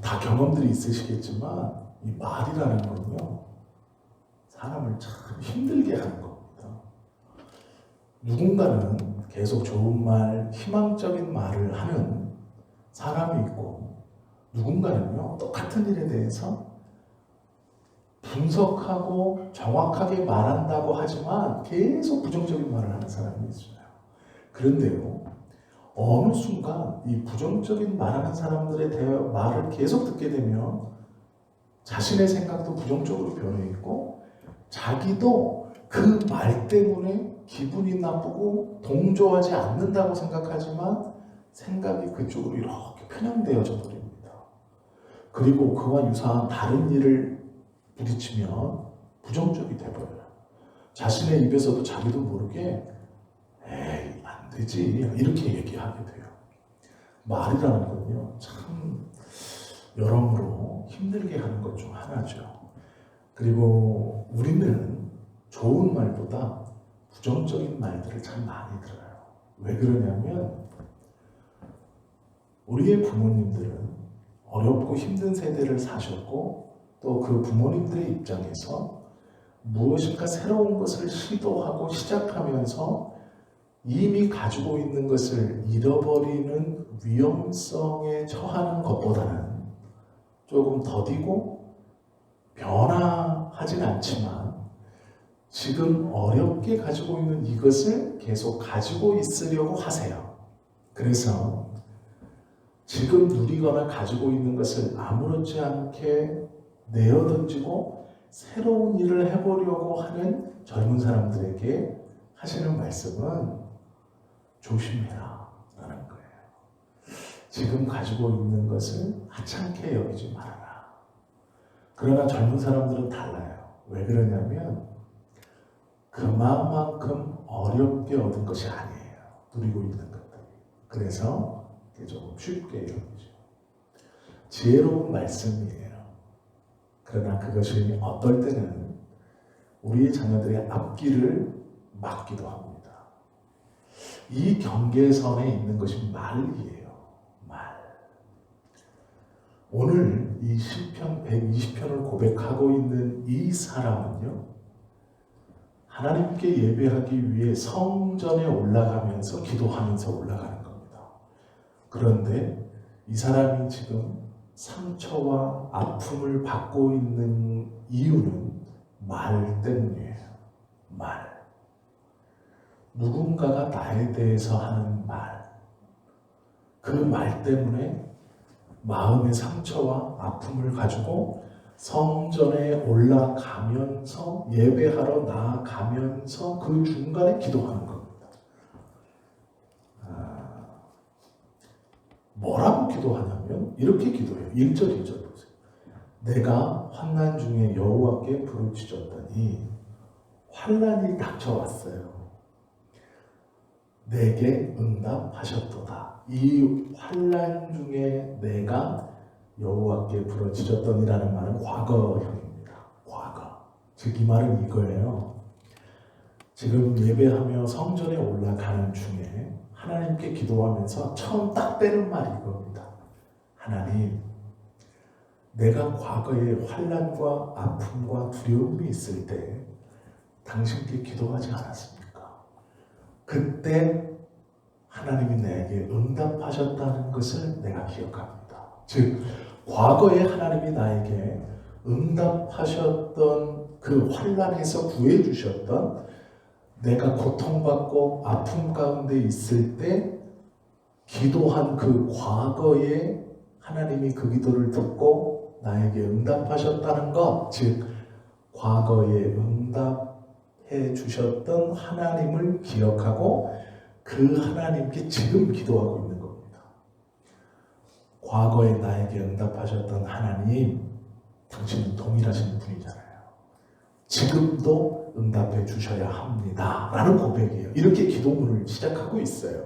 다 경험들이 있으시겠지만 이 말이라는 건요, 사람을 참 힘들게 하는 겁니다. 누군가는 계속 좋은 말, 희망적인 말을 하는 사람이 있고, 누군가는요 똑같은 일에 대해서 분석하고 정확하게 말한다고 하지만 계속 부정적인 말을 하는 사람이 있어요. 그런데요, 어느 순간 이 부정적인 말하는 사람들의 말을 계속 듣게 되면 자신의 생각도 부정적으로 변해 있고, 자기도 그 말 때문에 기분이 나쁘고 동조하지 않는다고 생각하지만 생각이 그쪽으로 이렇게 편향되어져 버립니다. 그리고 그와 유사한 다른 일을 부딪히면 부정적이 돼버려요. 자신의 입에서도 자기도 모르게 에이 안 되지 이렇게 얘기하게 돼요. 말이라는 건요 참 여러모로 힘들게 하는 것 중 하나죠. 그리고 우리는 좋은 말보다 부정적인 말들을 참 많이 들어요. 왜 그러냐면 우리의 부모님들은 어렵고 힘든 세대를 사셨고, 또 그 부모님들의 입장에서 무엇인가 새로운 것을 시도하고 시작하면서 이미 가지고 있는 것을 잃어버리는 위험성에 처하는 것보다는 조금 더디고 변화하진 않지만 지금 어렵게 가지고 있는 이것을 계속 가지고 있으려고 하세요. 그래서 지금 누리거나 가지고 있는 것을 아무렇지 않게 내어던지고 새로운 일을 해보려고 하는 젊은 사람들에게 하시는 말씀은 조심해라 라는 거예요. 지금 가지고 있는 것을 하찮게 여기지 말아라. 그러나 젊은 사람들은 달라요. 왜 그러냐면 그만큼 어렵게 얻은 것이 아니에요. 누리고 있는 것들이. 그래서 조금 쉽게 여기죠. 지혜로운 말씀이에요. 그러나 그것이 어떨 때는 우리 자녀들의 앞길을 막기도 합니다. 이 경계선에 있는 것이 말이에요. 말. 오늘 이 시편 120편을 고백하고 있는 이 사람은요, 하나님께 예배하기 위해 성전에 올라가면서 기도하면서 올라가는 겁니다. 그런데 이 사람이 지금 상처와 아픔을 받고 있는 이유는 말 때문이에요. 말. 누군가가 나에 대해서 하는 말. 그 말 때문에 마음의 상처와 아픔을 가지고 성전에 올라가면서 예배하러 나아가면서 그 중간에 기도하는 겁니다. 뭐라고 기도하냐면 이렇게 기도해요. 1절 2절 보세요. 내가 환난 중에 여호와께 부르짖었더니 환난이 닥쳐왔어요. 내게 응답하셨도다. 이 환난 중에 내가 여호와께 부르짖었더니라는 말은 과거형입니다. 과거. 즉 이 말은 이거예요. 지금 예배하며 성전에 올라가는 중에 하나님께 기도하면서 처음 딱 빼는 말이 이겁니다. 하나님, 내가 과거에 환난과 아픔과 두려움이 있을 때 당신께 기도하지 않았습니까? 그때 하나님이 내게 응답하셨다는 것을 내가 기억합니다. 즉 과거에 하나님이 나에게 응답하셨던 그 환난에서 구해주셨던, 내가 고통받고 아픔 가운데 있을 때 기도한 그 과거에 하나님이 그 기도를 듣고 나에게 응답하셨다는 것, 즉 과거에 응답해 주셨던 하나님을 기억하고 그 하나님께 지금 기도하고 있는 겁니다. 과거에 나에게 응답하셨던 하나님, 당신은 동일하신 분이잖아요. 지금도 응답해 주셔야 합니다 라는 고백이에요. 이렇게 기도문을 시작하고 있어요.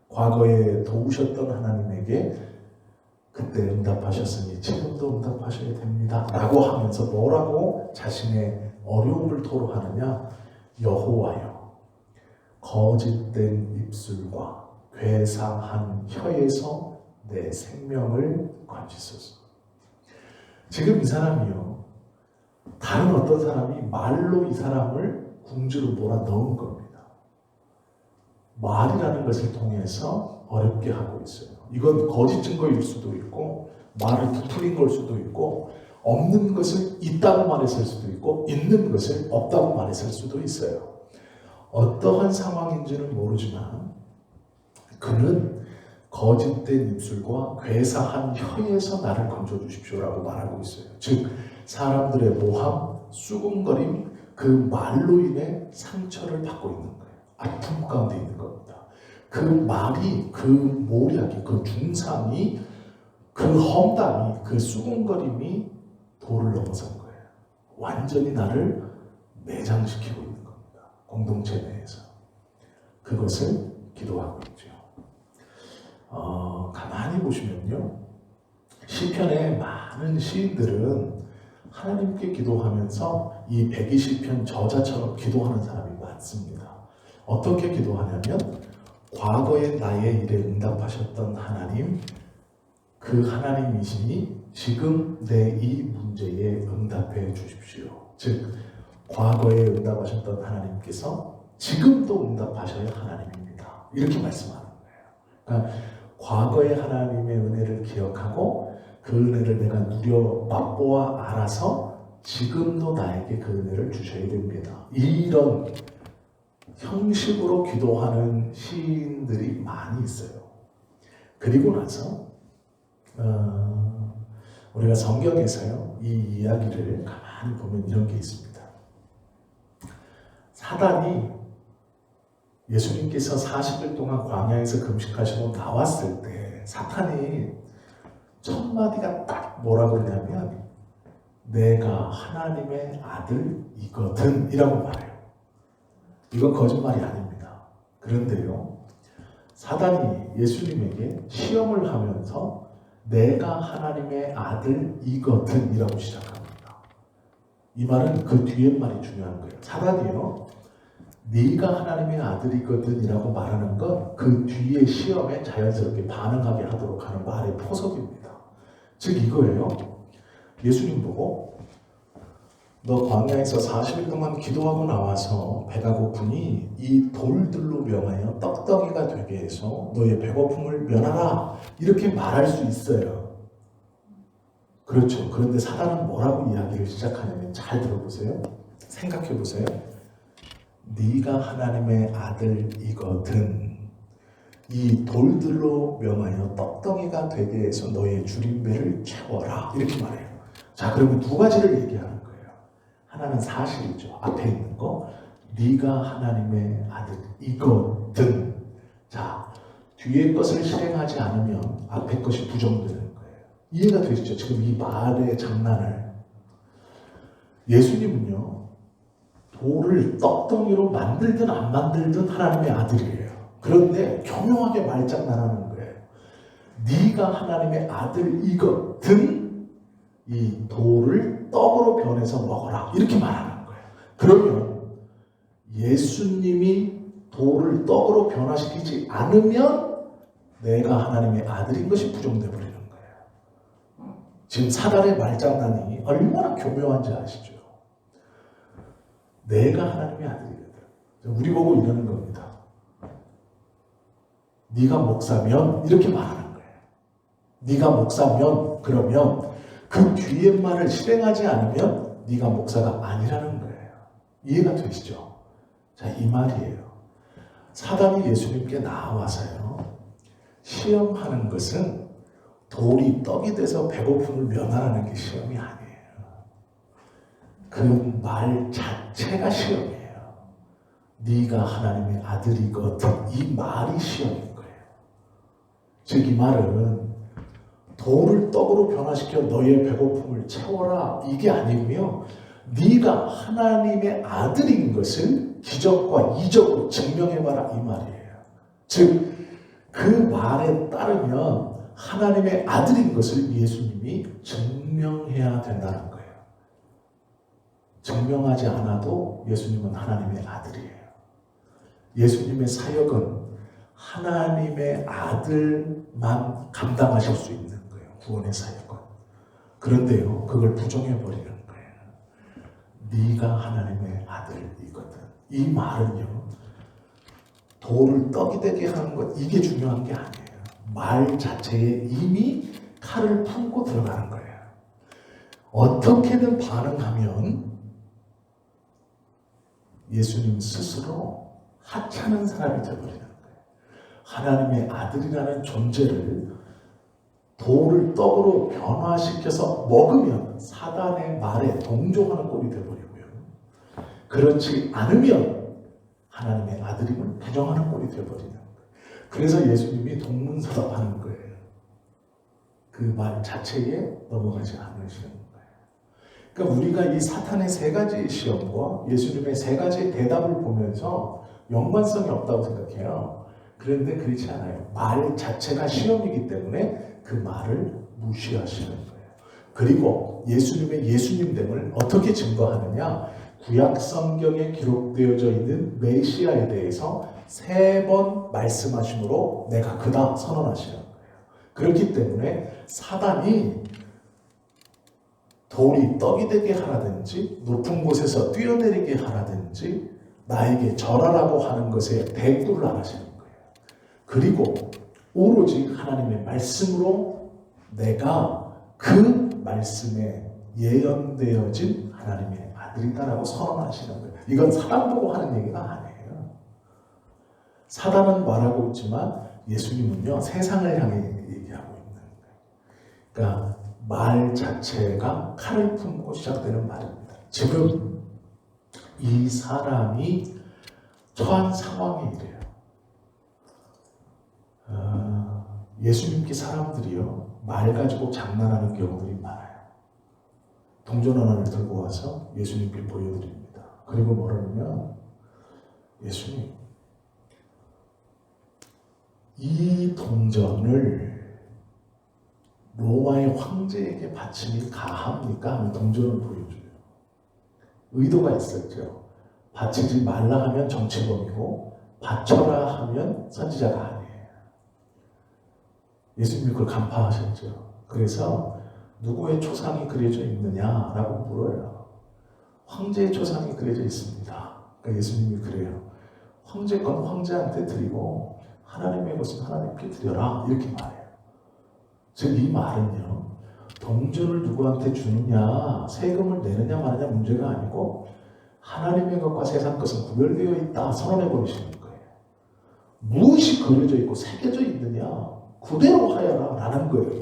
과거에 도우셨던 하나님에게 그때 응답하셨으니 지금도 응답하셔야 됩니다 라고 하면서 뭐라고 자신의 어려움을 토로하느냐. 여호와여, 거짓된 입술과 괴사한 혀에서 내 생명을 건지소서. 지금 이 사람이요, 다른 어떤 사람이 말로 이 사람을 궁지로 몰아넣은 겁니다. 말이라는 것을 통해서 어렵게 하고 있어요. 이건 거짓 증거일 수도 있고, 말을 부풀린 걸 수도 있고, 없는 것을 있다고 말했을 수도 있고, 있는 것을 없다고 말했을 수도 있어요. 어떠한 상황인지는 모르지만 그는 거짓된 입술과 괴사한 혀에서 나를 건져주십시오라고 말하고 있어요. 즉 사람들의 모함, 수군거림, 그 말로 인해 상처를 받고 있는 거예요. 아픔 가운데 있는 겁니다. 그 말이, 그 모략이, 그 중상이, 그 험담이, 그 수군거림이 도를 넘어선 거예요. 완전히 나를 매장시키고 있는 겁니다. 공동체 내에서. 그것을 기도하고 있죠. 가만히 보시면요, 시편의 많은 시인들은 하나님께 기도하면서 이 120편 저자처럼 기도하는 사람이 많습니다. 어떻게 기도하냐면, 과거의 나의 일에 응답하셨던 하나님, 그 하나님이시니 지금 내 이 문제에 응답해 주십시오. 즉 과거에 응답하셨던 하나님께서 지금도 응답하셔야 하나님입니다. 이렇게 말씀하는 거예요. 그러니까 과거의 하나님의 은혜를 기억하고 그 은혜를 내가 누려 맛보아 알아서 지금도 나에게 그 은혜를 주셔야 됩니다. 이런 형식으로 기도하는 시인들이 많이 있어요. 그리고 나서 우리가 성경에서요, 이 이야기를 가만히 보면 이런 게 있습니다. 사단이 예수님께서 40일 동안 광야에서 금식하시고 나왔을 때 사탄이 첫 마디가 딱 뭐라고 그러냐면, 내가 하나님의 아들이거든 이라고 말해요. 이건 거짓말이 아닙니다. 그런데요, 사단이 예수님에게 시험을 하면서 내가 하나님의 아들이거든 이라고 시작합니다. 이 말은 그 뒤에 말이 중요한 거예요. 사단이요, 네가 하나님의 아들이거든 이라고 말하는 건 그 뒤에 시험에 자연스럽게 반응하게 하도록 하는 말의 포석입니다. 즉 이거예요. 예수님 보고 너 광야에서 40일 동안 기도하고 나와서 배가 고프니 이 돌들로 명하여 떡덩이가 되게 해서 너의 배고픔을 면하라 이렇게 말할 수 있어요. 그렇죠. 그런데 사단은 뭐라고 이야기를 시작하냐면, 잘 들어보세요. 생각해 보세요. 네가 하나님의 아들이거든 이 돌들로 명하여 떡덩이가 되게 해서 너의 줄임배를 채워라 이렇게 말해요. 자, 그러면 두 가지를 얘기하는 거예요. 하나는 사실이죠. 앞에 있는 거. 네가 하나님의 아들이거든. 자, 뒤에 것을 실행하지 않으면 앞에 것이 부정되는 거예요. 이해가 되시죠? 지금 이 말의 장난을. 예수님은요, 돌을 떡덩이로 만들든 안 만들든 하나님의 아들이에요. 그런데 교묘하게 말장난하는 거예요. 네가 하나님의 아들이거든 이 돌을 떡으로 변해서 먹어라 이렇게 말하는 거예요. 그러면 예수님이 돌을 떡으로 변화시키지 않으면 내가 하나님의 아들인 것이 부정돼 버리는 거예요. 지금 사단의 말장난이 얼마나 교묘한지 아시죠? 내가 하나님의 아들이거든. 우리 보고 이러는 겁니다. 네가 목사면 이렇게 말하는 거예요. 네가 목사면, 그러면 그 뒤에 말을 실행하지 않으면 네가 목사가 아니라는 거예요. 이해가 되시죠? 자, 이 말이에요. 사단이 예수님께 나와서요, 시험하는 것은 돌이 떡이 돼서 배고픔을 면하라는 게 시험이 아니에요. 그 말 자체가 시험이에요. 네가 하나님의 아들이거든 이 말이 시험인 거예요. 즉 이 말은 돌을 떡으로 변화시켜 너의 배고픔을 채워라 이게 아니고요, 네가 하나님의 아들인 것을 기적과 이적으로 증명해봐라 이 말이에요. 즉 그 말에 따르면 하나님의 아들인 것을 예수님이 증명해야 된다는 거예요. 증명하지 않아도 예수님은 하나님의 아들이에요. 예수님의 사역은 하나님의 아들만 감당하실 수 있는 거예요. 구원의 사역은. 그런데요, 그걸 부정해버리는 거예요. 네가 하나님의 아들이거든. 이 말은요, 돌을 떡이 되게 하는 것, 이게 중요한 게 아니에요. 말 자체에 이미 칼을 품고 들어가는 거예요. 어떻게든 반응하면 예수님 스스로 하찮은 사람이 되어버리는 거예요. 하나님의 아들이라는 존재를 돌을 떡으로 변화시켜서 먹으면 사단의 말에 동조하는 꼴이 되어버리고요. 그렇지 않으면 하나님의 아들임을 부정하는 꼴이 되어버리는 거예요. 그래서 예수님이 동문서답하는 거예요. 그 말 자체에 넘어가지 않으시는 거예요. 그러니까 우리가 이 사탄의 세 가지 시험과 예수님의 세 가지 대답을 보면서 연관성이 없다고 생각해요. 그런데 그렇지 않아요. 말 자체가 시험이기 때문에 그 말을 무시하시는 거예요. 그리고 예수님의 예수님됨을 어떻게 증거하느냐? 구약 성경에 기록되어져 있는 메시아에 대해서 3번 말씀하심으로 내가 그다 선언하시는 거예요. 그렇기 때문에 사단이 돌이 떡이 되게 하라든지 높은 곳에서 뛰어내리게 하라든지 나에게 절하라고 하는 것에 대꾸를 안 하시는 거예요. 그리고 오로지 하나님의 말씀으로 내가 그 말씀에 예언되어진 하나님의 아들이다라고 선언하시는 거예요. 이건 사람 보고 하는 얘기가 아니에요. 사단은 말하고 있지만 예수님은요, 세상을 향해 얘기하고 있는 거예요. 그러니까 말 자체가 칼을 품고 시작되는 말입니다. 지금 이 사람이 처한 상황이 이래요. 예수님께 사람들이요, 말 가지고 장난하는 경우들이 많아요. 동전 하나를 들고 와서 예수님께 보여드립니다. 그리고 뭐라냐면, 예수님, 이 동전을 로마의 황제에게 바치니 가합니까? 하면 동전을 보여줘요. 의도가 있었죠. 바치지 말라 하면 정치범이고 바쳐라 하면 선지자가 아니에요. 예수님이 그걸 간파하셨죠. 그래서 누구의 초상이 그려져 있느냐라고 물어요. 황제의 초상이 그려져 있습니다. 그러니까 예수님이 그래요. 황제 건 황제한테 드리고 하나님의 것은 하나님께 드려라, 이렇게 말해요. 즉 이 말은요, 동전을 누구한테 주느냐, 세금을 내느냐 마느냐 문제가 아니고 하나님의 것과 세상 것은 구별되어 있다 선언해 버리시는 거예요. 무엇이 그려져 있고 새겨져 있느냐, 그대로 하여라 라는 거예요.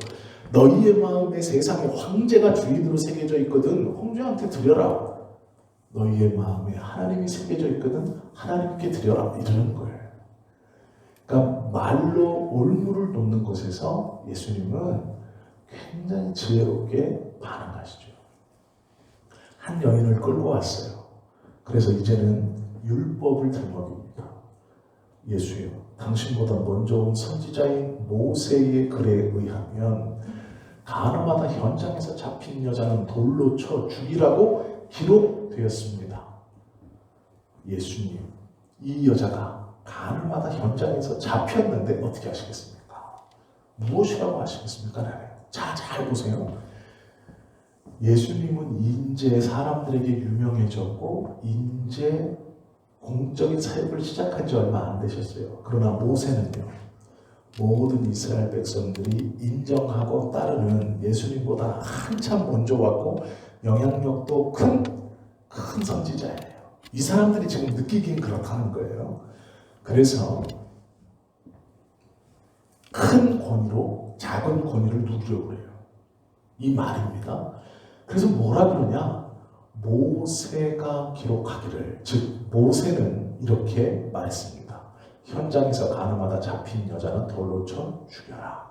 너희의 마음에 세상에 황제가 주인으로 새겨져 있거든 황제한테 드려라. 너희의 마음에 하나님이 새겨져 있거든 하나님께 드려라, 이러는 거예요. 그러니까 말로 올무를 놓는 곳에서 예수님은 굉장히 지혜롭게 반응하시죠. 한 여인을 끌고 왔어요. 그래서 이제는 율법을 들먹입니다. 예수여, 당신보다 먼저 온 선지자인 모세의 글에 의하면 가늠하다 현장에서 잡힌 여자는 돌로 쳐 죽이라고 기록되었습니다. 예수님, 이 여자가 가늠하다 현장에서 잡혔는데 어떻게 하시겠습니까? 무엇이라고 하시겠습니까? 자, 잘 보세요. 예수님은 인제 사람들에게 유명해졌고 인제 공적인 사역을 시작한 지 얼마 안 되셨어요. 그러나 모세는요, 모든 이스라엘 백성들이 인정하고 따르는 예수님보다 한참 먼저 왔고 영향력도 큰 선지자예요. 이 사람들이 지금 느끼긴 그렇다는 거예요. 그래서 큰 권위로 작은 권위를 누리려고 해요. 이 말입니다. 그래서 뭐라 그러냐? 모세가 기록하기를, 즉 모세는 이렇게 말했습니다. 현장에서 가늠하다 잡힌 여자는 돌로 쳐 죽여라.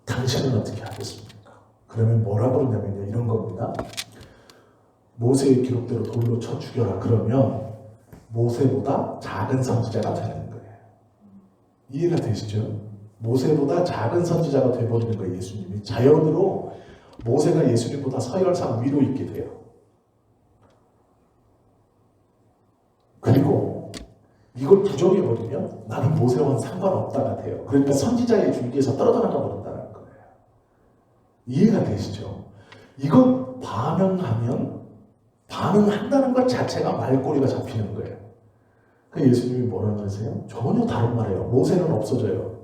당신은 어떻게 하겠습니까? 그러면 뭐라 그러냐면요, 이런 겁니다. 모세의 기록대로 돌로 쳐 죽여라. 그러면 모세보다 작은 선지자가 되는 거예요. 이해가 되시죠? 모세보다 작은 선지자가 되어버리는 거예요. 예수님이 자연으로 모세가 예수님보다 서열상 위로 있게 돼요. 그리고 이걸 부정해버리면 나는 모세와는 상관없다가 돼요. 그러니까 선지자의 줄기에서 떨어져 나가 버린다는 거예요. 이해가 되시죠? 이건 반응한다는 것 자체가 말꼬리가 잡히는 거예요. 그 예수님이 뭐라고 하세요? 전혀 다른 말이에요. 모세는 없어져요.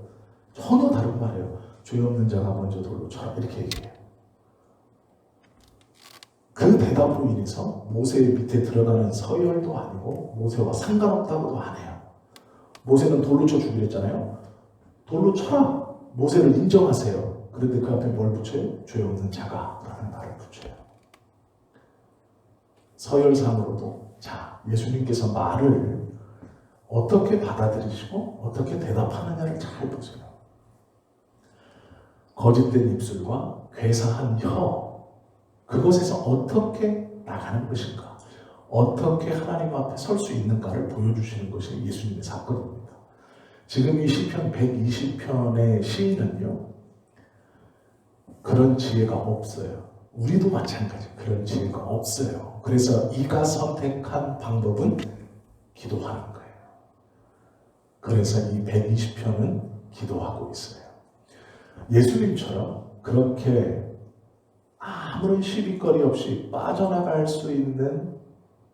전혀 다른 말이에요. 죄 없는 자가 먼저 돌로 쳐라 이렇게 얘기해요. 그 대답으로 인해서 모세 밑에 들어가는 서열도 아니고 모세와 상관없다고도 안 해요. 모세는 돌로 쳐 죽이려 했잖아요. 돌로 쳐라. 모세를 인정하세요. 그런데 그 앞에 뭘 붙여요? 죄 없는 자가 라는 말을 붙여요. 서열상으로도 자, 예수님께서 말을 어떻게 받아들이시고 어떻게 대답하느냐를 잘 보세요. 거짓된 입술과 괴사한 혀, 그것에서 어떻게 나가는 것인가, 어떻게 하나님 앞에 설 수 있는가를 보여주시는 것이 예수님의 사건입니다. 지금 이 시편 120편의 시인은요, 그런 지혜가 없어요. 우리도 마찬가지 그런 지혜가 없어요. 그래서 이가 선택한 방법은 기도하는 거예요. 그래서 이 120편은 기도하고 있어요. 예수님처럼 그렇게 아무런 시비거리 없이 빠져나갈 수 있는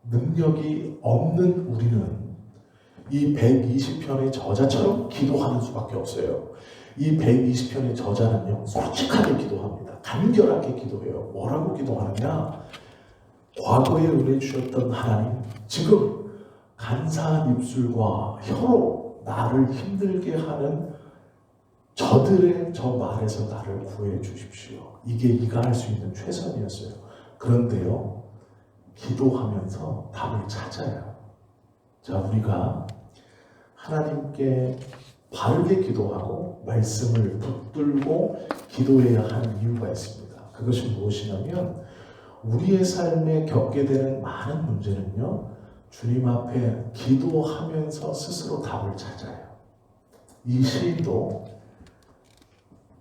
능력이 없는 우리는 이 120편의 저자처럼 기도하는 수밖에 없어요. 이 120편의 저자는요, 솔직하게 기도합니다. 간결하게 기도해요. 뭐라고 기도하느냐? 과거에 은혜 주셨던 하나님, 지금 간사한 입술과 혀로 나를 힘들게 하는 저들의 저 말에서 나를 구해 주십시오. 이게 이가 할 수 있는 최선이었어요. 그런데요, 기도하면서 답을 찾아요. 자, 우리가 하나님께 바르게 기도하고 말씀을 붙들고 기도해야 하는 이유가 있습니다. 그것이 무엇이냐면 우리의 삶에 겪게 되는 많은 문제는요, 주님 앞에 기도하면서 스스로 답을 찾아요. 이 시인도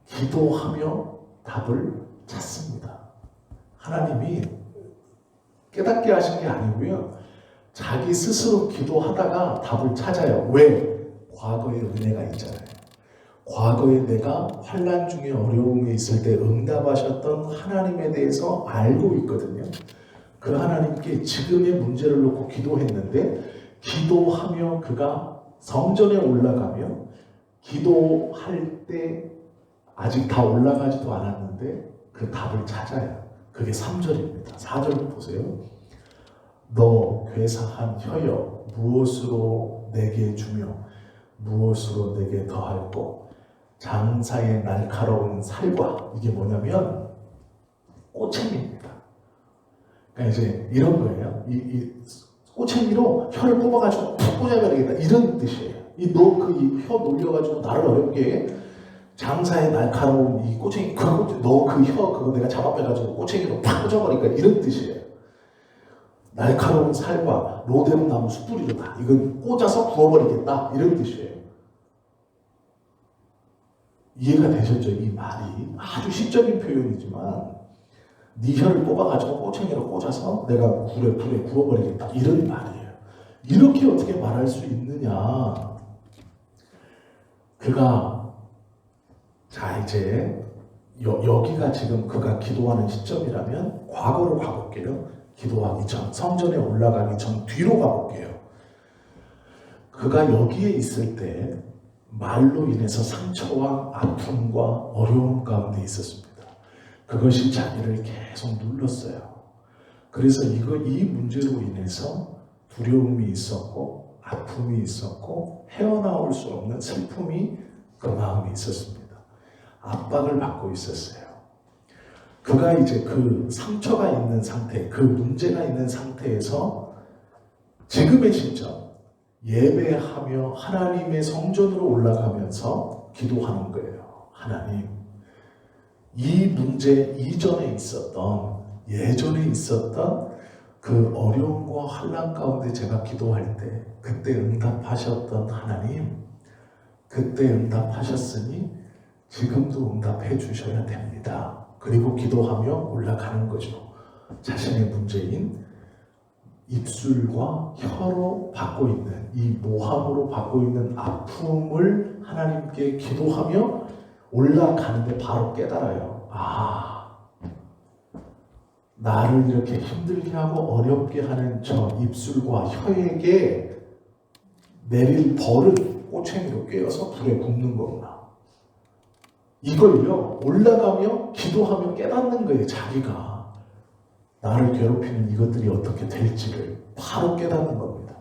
기도하며 답을 찾습니다. 하나님이 깨닫게 하신 게 아니고요, 자기 스스로 기도하다가 답을 찾아요. 왜? 과거의 은혜가 있잖아요. 과거에 내가 환난 중에 어려움에 있을 때 응답하셨던 하나님에 대해서 알고 있거든요. 그 하나님께 지금의 문제를 놓고 기도했는데, 기도하며 그가 성전에 올라가며 기도할 때 아직 다 올라가지도 않았는데 그 답을 찾아요. 그게 3절입니다. 4절 보세요. 너 괴사한 혀여, 무엇으로 내게 주며 무엇으로 내게 더할꼬? 장사의 날카로운 살과, 이게 뭐냐면 꼬챙이입니다. 그러니까 이제 이런 거예요. 이 꼬챙이로 혀를 뽑아가지고 푹 꽂아버리겠다, 이런 뜻이에요. 너 그 혀 놀려가지고 나를 어렵게 해? 장사의 날카로운 이 꼬챙이, 너 그 혀 그거 내가 잡아빼가지고 꼬챙이로 팍 꽂아버리니까, 이런 뜻이에요. 날카로운 살과 로데오 나무 숯불이로다, 이건 꽂아서 구워버리겠다, 이런 뜻이에요. 이해가 되셨죠? 이 말이 아주 시적인 표현이지만 네 혀를 뽑아가지고 꼬챙이로 꽂아서 내가 불에 구워버리겠다, 이런 말이에요. 이렇게 어떻게 말할 수 있느냐? 그가, 자, 이제 여기가 지금 그가 기도하는 시점이라면 과거로 가볼게요. 기도하기 전, 성전에 올라가기 전 뒤로 가볼게요. 그가 여기에 있을 때 말로 인해서 상처와 아픔과 어려움 가운데 있었습니다. 그것이 자기를 계속 눌렀어요. 그래서 이 문제로 인해서 두려움이 있었고 아픔이 있었고 헤어나올 수 없는 슬픔이 그 마음에 있었습니다. 압박을 받고 있었어요. 그가 이제 그 상처가 있는 상태, 그 문제가 있는 상태에서 지금의 시점, 예배하며 하나님의 성전으로 올라가면서 기도하는 거예요. 하나님, 이 문제 이전에 있었던, 예전에 있었던 그 어려움과 환난 가운데 제가 기도할 때 그때 응답하셨던 하나님, 그때 응답하셨으니 지금도 응답해 주셔야 됩니다. 그리고 기도하며 올라가는 거죠. 자신의 문제인 입술과 혀로 받고 있는 이 모함으로 받고 있는 아픔을 하나님께 기도하며 올라가는데 바로 깨달아요. 나를 이렇게 힘들게 하고 어렵게 하는 저 입술과 혀에게 내릴 벌은 꼬챙이로 꿰어서 불에 굽는 거구나. 이걸요, 올라가며 기도하며 깨닫는 거예요. 자기가 나를 괴롭히는 이것들이 어떻게 될지를 바로 깨닫는 겁니다.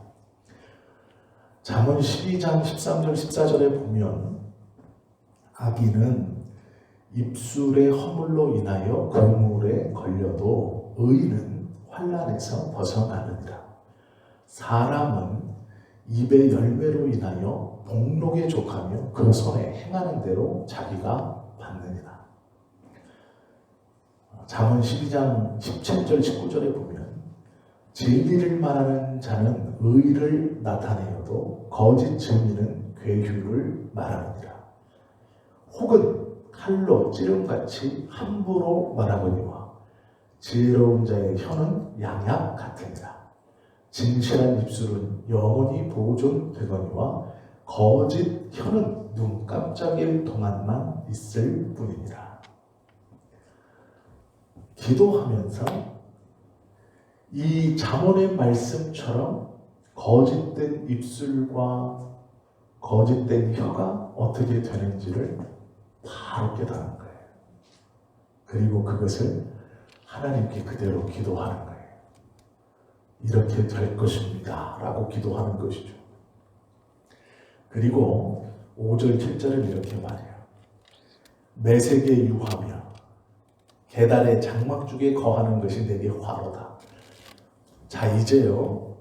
잠언 12장 13절 14절에 보면 악인은 입술의 허물로 인하여 그물에 걸려도 의인은 환난에서 벗어나느니라. 사람은 입의 열매로 인하여 복록에 족하며 그 손에 행하는 대로 자기가 받느니라. 잠언 12장 17절 19절에 보면 진리를 말하는 자는 의를 나타내어도 거짓 증인은 괴휴를 말하느니라. 혹은 칼로 찌름같이 함부로 말하거니와 지혜로운 자의 혀는 양약 같으니라. 진실한 입술은 영원히 보존되거니와 거짓 혀는 눈 깜짝일 동안만 있을 뿐이니라. 기도하면서 이 잠언의 말씀처럼 거짓된 입술과 거짓된 혀가 어떻게 되는지를 바로 깨닫는 거예요. 그리고 그것을 하나님께 그대로 기도하는 거예요. 이렇게 될 것입니다 라고 기도하는 것이죠. 그리고 5절 7절은 이렇게 말해요. 매색에 유하며 계달의 장막죽에 거하는 것이 내게 화로다. 자, 이제요,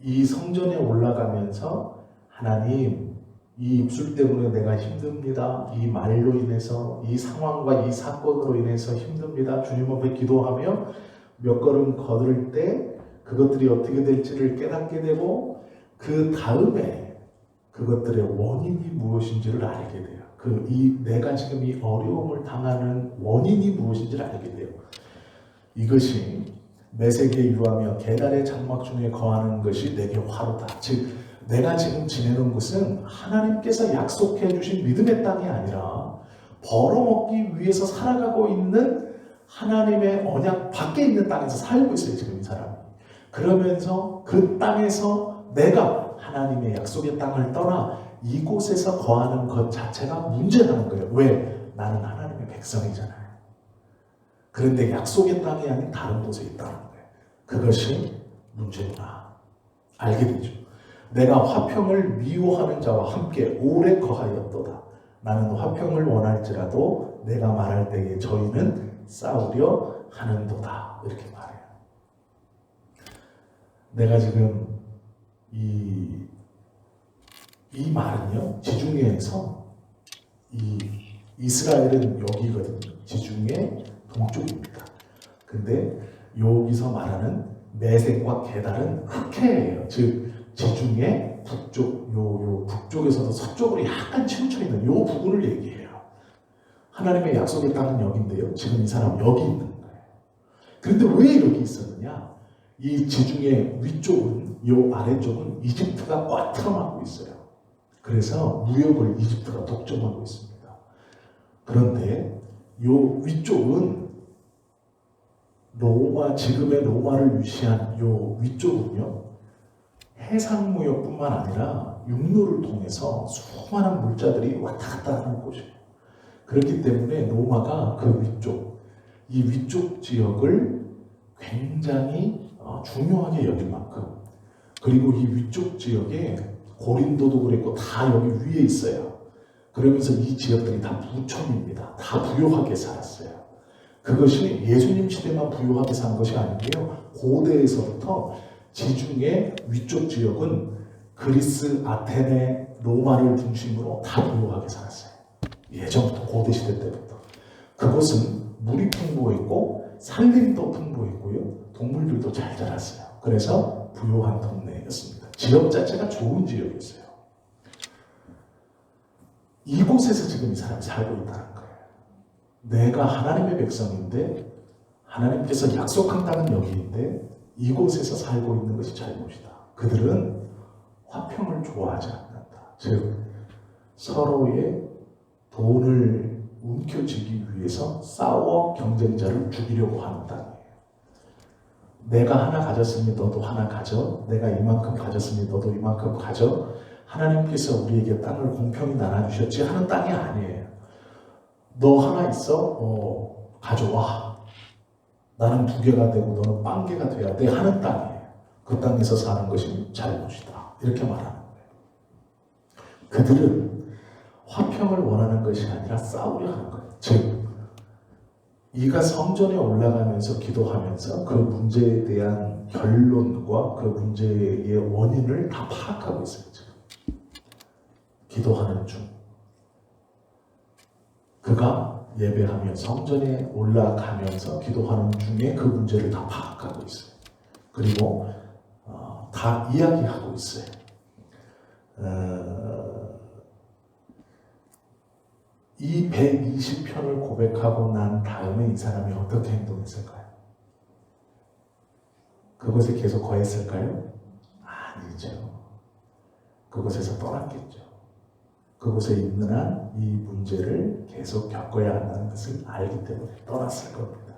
이 성전에 올라가면서 하나님, 이 입술 때문에 내가 힘듭니다. 이 말로 인해서, 이 상황과 이 사건으로 인해서 힘듭니다. 주님 앞에 기도하며 몇 걸음 걸을 때 그것들이 어떻게 될지를 깨닫게 되고 그 다음에 그것들의 원인이 무엇인지를 알게 돼요. 내가 지금 이 어려움을 당하는 원인이 무엇인지를 알게 돼요. 이것이 매색에 유하며 계달의 장막 중에 거하는 것이 내게 화로다. 즉 내가 지금 지내는 것은 하나님께서 약속해 주신 믿음의 땅이 아니라 벌어먹기 위해서 살아가고 있는 하나님의 언약 밖에 있는 땅에서 살고 있어요. 지금 이 사람이. 그러면서 그 땅에서 내가 하나님의 약속의 땅을 떠나 이곳에서 거하는 것 자체가 문제라는 거예요. 왜? 나는 하나님의 백성이잖아요. 그런데 약속의 땅이 아닌 다른 곳에 있다는 거예요. 그것이 문제구나. 알게 되죠. 내가 화평을 미워하는 자와 함께 오래 거하였도다. 나는 화평을 원할지라도 내가 말할 때에 저희는 싸우려 하는도다. 이렇게 말해요. 내가 지금 이 말은요, 지중해에서 이스라엘은 여기거든요. 지중해 동쪽입니다. 근데 여기서 말하는 매색과 게달은 흑해예요. 즉 지중해 북쪽, 요 북쪽에서도 서쪽으로 약간 치우쳐 있는 요 부분을 얘기해요. 하나님의 약속의 땅은 여기인데요. 지금 이 사람 여기 있는 거예요. 그런데 왜 여기 있었느냐? 이 지중해 위쪽은, 요 아래쪽은 이집트가 꽉 틀어막고 있어요. 그래서 무역을 이집트가 독점하고 있습니다. 그런데 요 위쪽은 지금의 로마를 위시한 요 위쪽은요, 해상무역뿐만 아니라 육로를 통해서 수많은 물자들이 왔다 갔다 하는 곳이에요. 그렇기 때문에 로마가 이 위쪽 지역을 굉장히 중요하게 여길 만큼, 그리고 이 위쪽 지역에 고린도도 그랬고 다 여기 위에 있어요. 그러면서 이 지역들이 다 부촌입니다. 다 부유하게 살았어요. 그것이 예수님 시대만 부유하게 산 것이 아닌데요. 고대에서부터 지중해 위쪽 지역은 그리스, 아테네, 로마를 중심으로 다 부유하게 살았어요. 예전부터, 고대 시대 때부터. 그곳은 물이 풍부했고 산림도 풍부했고요. 동물들도 잘 자랐어요. 그래서 부유한 동네였습니다. 지역 자체가 좋은 지역이었어요. 이곳에서 지금 이 사람이 살고 있다는 거예요. 내가 하나님의 백성인데 하나님께서 약속한 땅은 여기인데 이곳에서 살고 있는 것이 잘못이다. 그들은 화평을 좋아하지 않는다. 즉 서로의 돈을 움켜쥐기 위해서 싸워 경쟁자를 죽이려고 하는 땅이에요. 내가 하나 가졌으니 너도 하나 가져. 내가 이만큼 가졌으니 너도 이만큼 가져. 하나님께서 우리에게 땅을 공평히 나눠주셨지 하는 땅이 아니에요. 너 하나 있어? 가져와. 나는 2개가 되고 너는 1개가 돼야 돼 하는 땅이에요. 그 땅에서 사는 것이 잘못이다. 이렇게 말하는 거예요. 그들은 화평을 원하는 것이 아니라 싸우려 하는 거예요. 즉 이가 성전에 올라가면서 기도하면서 그 문제에 대한 결론과 그 문제의 원인을 다 파악하고 있어요. 지금 기도하는 중 그가 예배하며 성전에 올라가면서 기도하는 중에 그 문제를 다 파악하고 있어요. 그리고 다 이야기하고 있어요. 이 120편을 고백하고 난 다음에 이 사람이 어떻게 행동했을까요? 그것에 계속 거했을까요? 아니죠. 그곳에서 떠났겠죠. 그곳에 있는 한 이 문제를 계속 겪어야 한다는 것을 알기 때문에 떠났을 겁니다.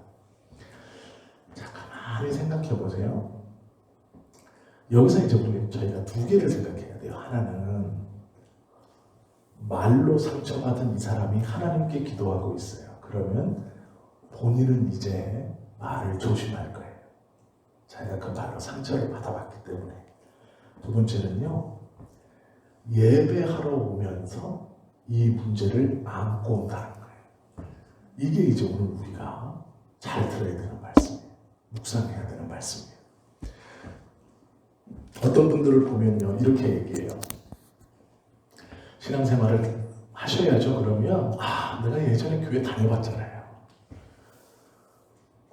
자, 가만히 생각해 보세요. 여기서 이제 저희가 2개를 생각해야 돼요. 하나는 말로 상처받은 이 사람이 하나님께 기도하고 있어요. 그러면 본인은 이제 말을 조심할 거예요. 자기가 그 말로 상처를 받아봤기 때문에. 2번째는요. 예배하러 오면서 이 문제를 안고 온다는 거예요. 이게 이제 오늘 우리가 잘 들어야 되는 말씀이에요. 묵상해야 되는 말씀이에요. 어떤 분들을 보면요. 이렇게 얘기해요. 신앙생활을 하셔야죠. 그러면 내가 예전에 교회 다녀봤잖아요.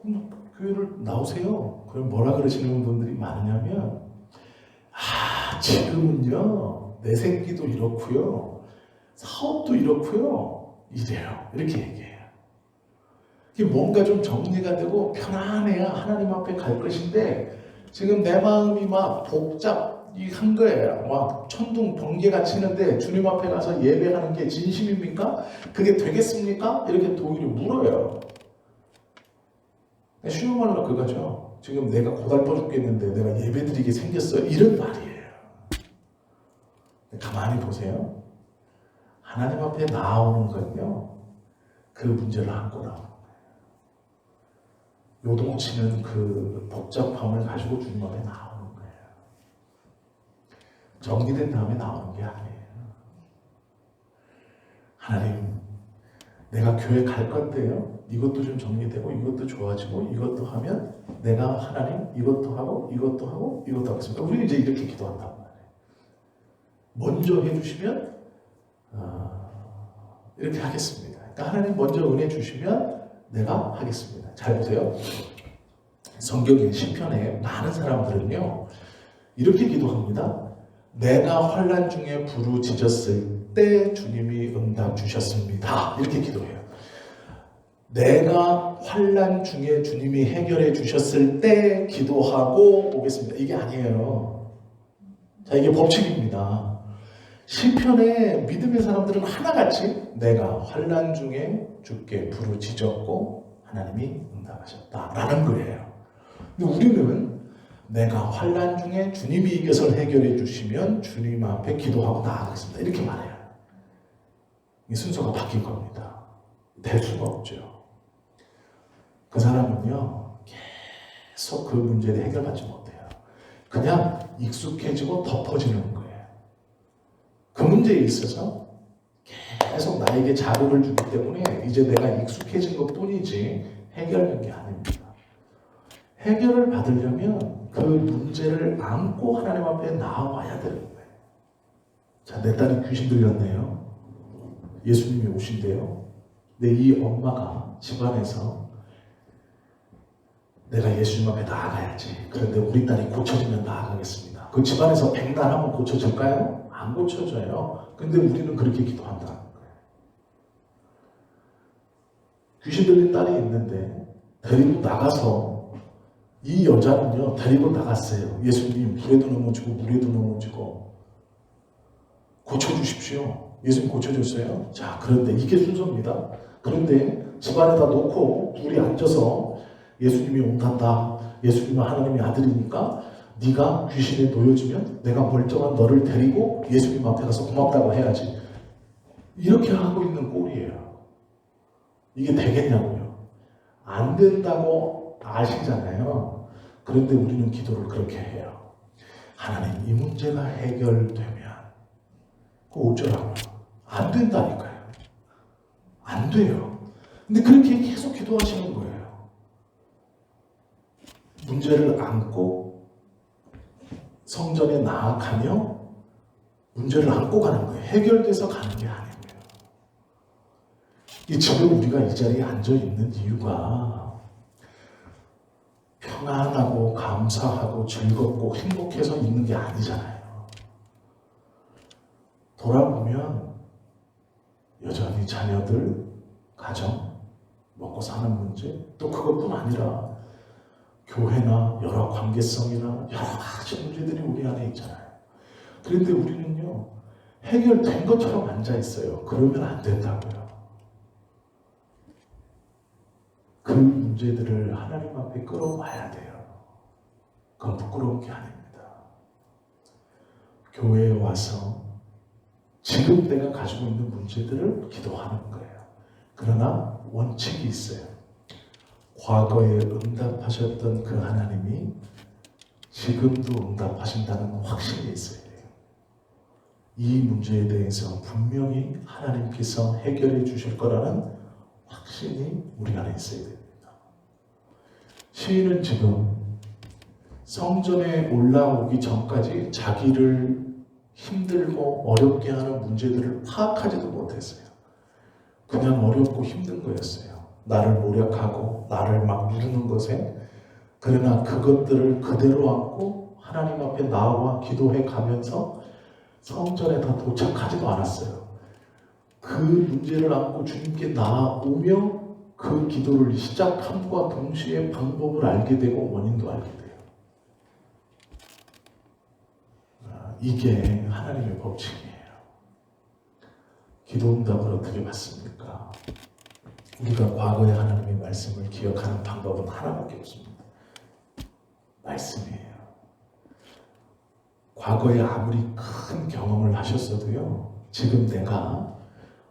그럼 교회를 나오세요. 그럼 뭐라 그러시는 분들이 많으냐면 지금은요. 내 생기도 이렇고요. 사업도 이렇고요. 이래요. 이렇게 얘기해요. 이게 뭔가 좀 정리가 되고 편안해야 하나님 앞에 갈 것인데 지금 내 마음이 막 복잡한 거예요. 막 천둥 번개가 치는데 주님 앞에 가서 예배하는 게 진심입니까? 그게 되겠습니까? 이렇게 도일이 물어요. 쉬운 말로 그거죠. 지금 내가 고달퍼 죽겠는데 내가 예배드리게 생겼어요. 이런 말이에요. 가만히 보세요. 하나님 앞에 나오는 건요. 그 문제를 안고 나오는 거예요. 요동치는 그 복잡함을 가지고 주님 앞에 나오는 거예요. 정리된 다음에 나오는 게 아니에요. 하나님, 내가 교회 갈 건데요. 이것도 좀 정리되고 이것도 좋아지고 이것도 하면 내가 하나님 이것도 하고 이것도 하고 이것도 하겠습니다. 우리는 이제 이렇게 기도한단 말이에요. 먼저 해주시면 이렇게 하겠습니다. 그러니까 하나님 먼저 은혜 주시면 내가 하겠습니다. 잘 보세요. 성경의 시편에 많은 사람들은요. 이렇게 기도합니다. 내가 환난 중에 부르짖었을 때 주님이 응답 주셨습니다. 이렇게 기도해요. 내가 환난 중에 주님이 해결해 주셨을 때 기도하고 오겠습니다. 이게 아니에요. 자, 이게 법칙입니다. 시편의 믿음의 사람들은 하나같이 내가 환난 중에 주께 부르짖었고 하나님이 응답하셨다라는 거예요. 근데 우리는 내가 환난 중에 주님이 이것을 해결해 주시면 주님 앞에 기도하고 나아가겠습니다. 이렇게 말해요. 이 순서가 바뀐 겁니다. 될 수가 없죠. 그 사람은요 계속 그 문제를 해결받지 못해요. 그냥 익숙해지고 덮어지는 거예요. 그 문제에 있어서 계속 나에게 자극을 주기 때문에 이제 내가 익숙해진 것 뿐이지 해결된 게 아닙니다. 해결을 받으려면 그 문제를 안고 하나님 앞에 나와야 되는 거예요. 자, 내 딸이 귀신 들렸네요. 예수님이 오신대요. 근데 이 엄마가 집안에서 내가 예수님 앞에 나아가야지. 그런데 우리 딸이 고쳐지면 나아가겠습니다. 그 집안에서 백날하면 고쳐질까요? 안 고쳐져요. 근데 우리는 그렇게 기도한다는 거예요. 귀신 들린 딸이 있는데 데리고 나가서 이 여자는요, 데리고 나갔어요. 예수님, 불에도 넘어지고 물에도 넘어지고 고쳐주십시오. 예수님 고쳐줬어요. 자, 그런데 이게 순서입니다. 그런데 집안에다 놓고 둘이 앉아서 예수님이 온단다. 예수님은 하나님의 아들이니까 네가 귀신에 놓여지면 내가 멀쩡한 너를 데리고 예수님 앞에 가서 고맙다고 해야지. 이렇게 하고 있는 꼴이에요. 이게 되겠냐고요. 안 된다고 아시잖아요. 그런데 우리는 기도를 그렇게 해요. 하나님, 이 문제가 해결되면 그거 어쩌라고요? 안 된다니까요. 안 돼요. 근데 그렇게 계속 기도하시는 거예요. 문제를 안고 성전에 나아가며 문제를 안고 가는 거예요. 해결돼서 가는 게 아니고요. 지금 우리가 이 자리에 앉아 있는 이유가 평안하고 감사하고 즐겁고 행복해서 있는 게 아니잖아요. 돌아보면 여전히 자녀들, 가정, 먹고 사는 문제, 또 그것뿐 아니라 교회나 여러 관계성이나 여러 가지 문제들이 우리 안에 있잖아요. 그런데 우리는요, 해결된 것처럼 앉아 있어요. 그러면 안 된다고요. 그 문제들을 하나님 앞에 끌어와야 돼요. 그건 부끄러운 게 아닙니다. 교회에 와서 지금 내가 가지고 있는 문제들을 기도하는 거예요. 그러나 원칙이 있어요. 과거에 응답하셨던 그 하나님이 지금도 응답하신다는 확신이 있어야 돼요. 이 문제에 대해서 분명히 하나님께서 해결해 주실 거라는 확신이 우리 안에 있어야 됩니다. 시인은 지금 성전에 올라오기 전까지 자기를 힘들고 어렵게 하는 문제들을 파악하지도 못했어요. 그냥 어렵고 힘든 거였어요. 나를 모략하고 나를 막 누르는 것에. 그러나 그것들을 그대로 안고 하나님 앞에 나와 기도해 가면서 성전에 다 도착하지도 않았어요. 그 문제를 안고 주님께 나오며 그 기도를 시작함과 동시에 방법을 알게 되고 원인도 알게 돼요. 이게 하나님의 법칙이에요. 기도 응답을 어떻게 받습니까? 우리가 과거의 하나님의 말씀을 기억하는 방법은 하나밖에 없습니다. 말씀이에요. 과거에 아무리 큰 경험을 하셨어도요, 지금 내가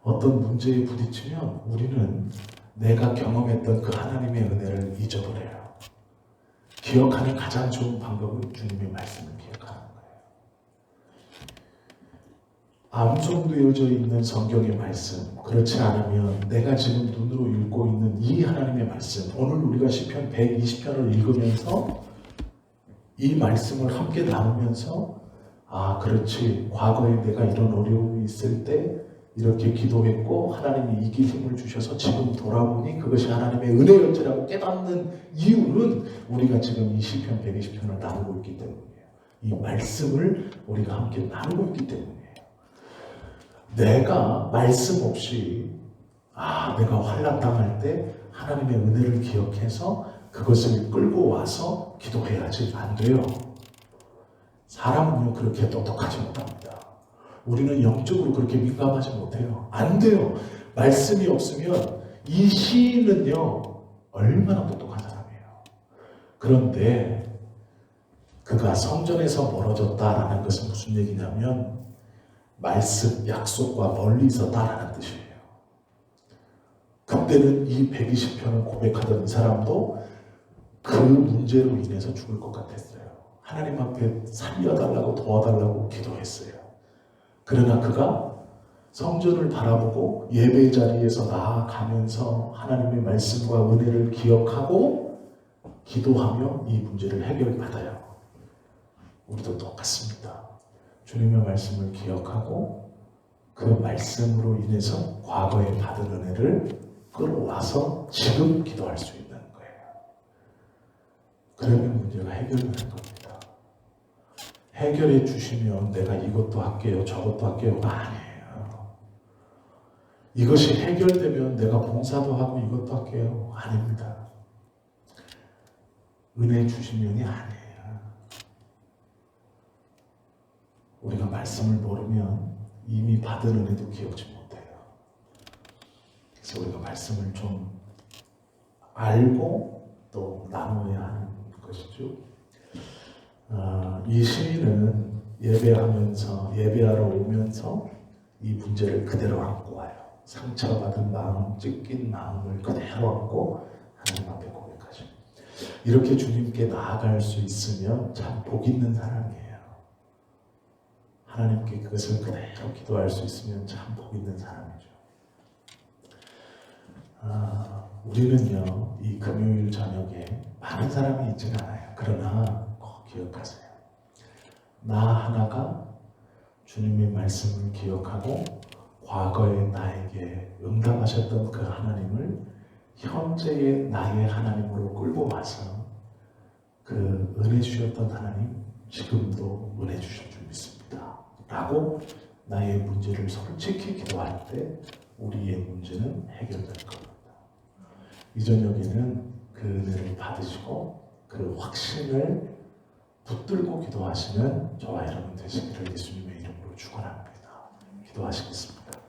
어떤 문제에 부딪히면 우리는 내가 경험했던 그 하나님의 은혜를 잊어버려요. 기억하는 가장 좋은 방법은 주님의 말씀을 기억하는 거예요. 암송되어져 있는 성경의 말씀, 그렇지 않으면 내가 지금 눈으로 읽고 있는 이 하나님의 말씀, 오늘 우리가 시편 120편을 읽으면서 이 말씀을 함께 나누면서 아, 그렇지, 과거에 내가 이런 어려움이 있을 때 이렇게 기도했고 하나님이 이길 힘을 주셔서 지금 돌아보니 그것이 하나님의 은혜였지라고 깨닫는 이유는 우리가 지금 이 시편 120편을 나누고 있기 때문이에요. 이 말씀을 우리가 함께 나누고 있기 때문이에요. 내가 말씀 없이 내가 환난 당할 때 하나님의 은혜를 기억해서 그것을 끌고 와서 기도해야지. 안 돼요. 사람은요 그렇게 똑똑하지 못합니다. 우리는 영적으로 그렇게 민감하지 못해요. 안 돼요. 말씀이 없으면 이 시인은요 얼마나 똑똑한 사람이에요. 그런데 그가 성전에서 멀어졌다라는 것은 무슨 얘기냐면 말씀, 약속과 멀리 있었다라는 뜻이에요. 그때는 이 120편을 고백하던 이 사람도 그 문제로 인해서 죽을 것 같았어요. 하나님 앞에 살려달라고 도와달라고 기도했어요. 그러나 그가 성전을 바라보고 예배 자리에서 나아가면서 하나님의 말씀과 은혜를 기억하고 기도하며 이 문제를 해결받아요. 우리도 똑같습니다. 주님의 말씀을 기억하고 그 말씀으로 인해서 과거에 받은 은혜를 끌어와서 지금 기도할 수 있는 거예요. 그러면 문제가 해결되는 겁니다. 해결해 주시면 내가 이것도 할게요, 저것도 할게요가 아니에요. 이것이 해결되면 내가 봉사도 하고 이것도 할게요. 아닙니다. 은혜 주신 면이 아니에요. 우리가 말씀을 모르면 이미 받은 은혜도 기억지 못해요. 그래서 우리가 말씀을 좀 알고 또 나누어야 하는 것이죠. 이 시인은 예배하러 오면서 이 문제를 그대로 안고 와요. 상처받은 마음, 찢긴 마음을 그대로 안고 하나님 앞에 고백하죠. 이렇게 주님께 나아갈 수 있으면 참 복 있는 사람이에요. 하나님께 그것을 그대로 기도할 수 있으면 참 복 있는 사람이죠. 우리는요, 이 금요일 저녁에 많은 사람이 있지는 않아요. 그러나 꼭 기억하세요. 나 하나가 주님의 말씀을 기억하고 과거에 나에게 응답하셨던 그 하나님을 현재의 나의 하나님으로 끌고 와서 그 은혜 주셨던 하나님 지금도 은혜 주실 줄 믿습니다 라고 나의 문제를 솔직히 기도할 때 우리의 문제는 해결될 겁니다. 이 저녁에는 그 은혜를 받으시고 그 확신을 붙들고 기도하시는 저와 여러분 되시기를 예수님의 이름으로 축원합니다. 기도하시겠습니다.